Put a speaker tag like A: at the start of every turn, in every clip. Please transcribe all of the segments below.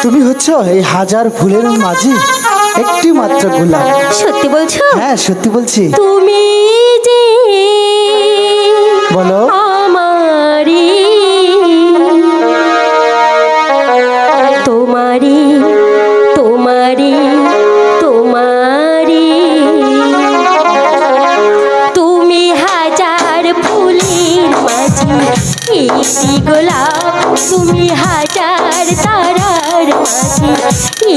A: তুমি হচ্ছ এই হাজার ফুলের মাঝে একটি মাত্র গোলাপ।
B: সত্যি বলছো?
A: হ্যাঁ সত্যি বলছি।
B: তুমি যে
A: বলো।
B: আমারি, তোমারি তোমারি তোমারি, তুমি হাজার ফুলের মাঝে একটি গোলাপ, তুমি হাজার তারার মাঝে একটি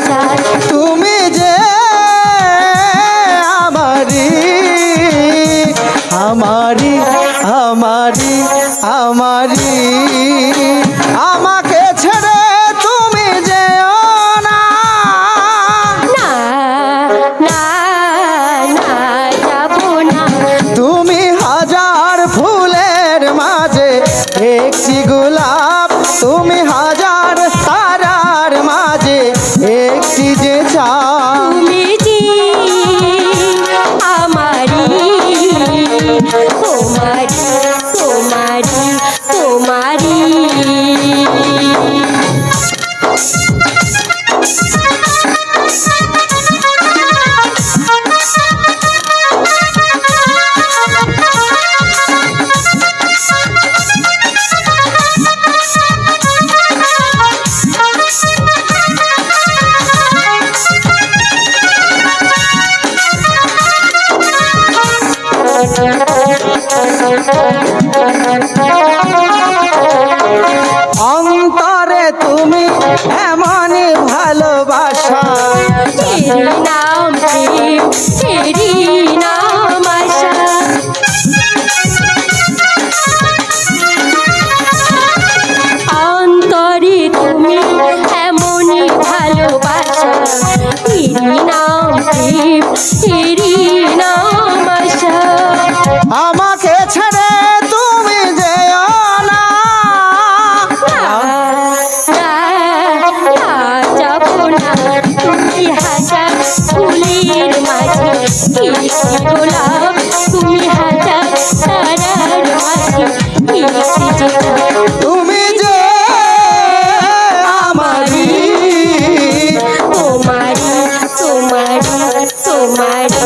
B: চাঁদ।
A: তুমি যে আমারি আমারি আমারি আমারি, আমাকে ছেড়ে তুমি যেও না।
B: না না না, যাবো না।
A: তুমি হাজার ফুলের মাঝে একটি গোলাপ, তুমি হাজার তারার মাঝে একটি যে চাঁদ।
B: তুমি যে আমারি, তোমারি তোমারি তোমারি।
A: অন্তরে তুমি এমনই ভালোবাসা,
B: তেরি নাম প্রেম, তেরি নাম আশা। অন্তরে তুমি এমনই ভালোবাসা, তেরি নাম প্রেম, তেরি নাম আশা।
A: আমাকে ছেড়ে তুমি যেও না।
B: না না, যাবো না। তুমি হাজার ফুলের মাঝে একটি গোলাপ, তুমি হাজার তারার মাঝে একটি যে চাঁদ।
A: তুমি যে আমারি
B: তোমারি তোমারি তোমারি।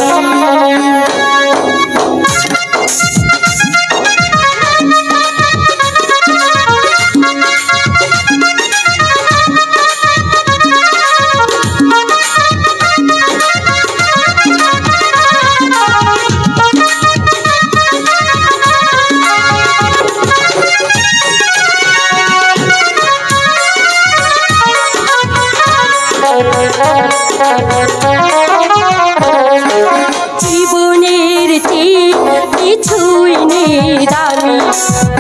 B: জীবনের চেয়ে কিছুই নেই দামি,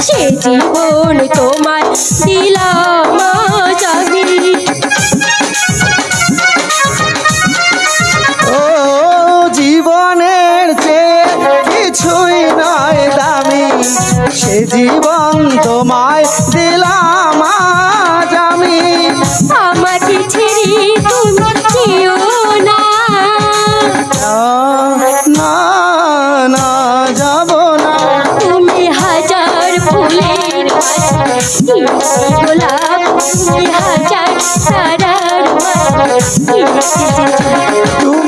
B: সে জীবন তোমার দিলাম আজ আমি।
A: ও জীবনের চেয়ে কিছুই নয় দামি, সে জীবন তোমায় দিলাম আজ আমি।
B: আমাকে ছেড়ে তুমি যেও না।
A: না না, যাব না।
B: তুমি হাজার ফুলের মাঝে একটি গোলাপ, তুমি হাজার তারার মাঝে একটি যে চাঁদ।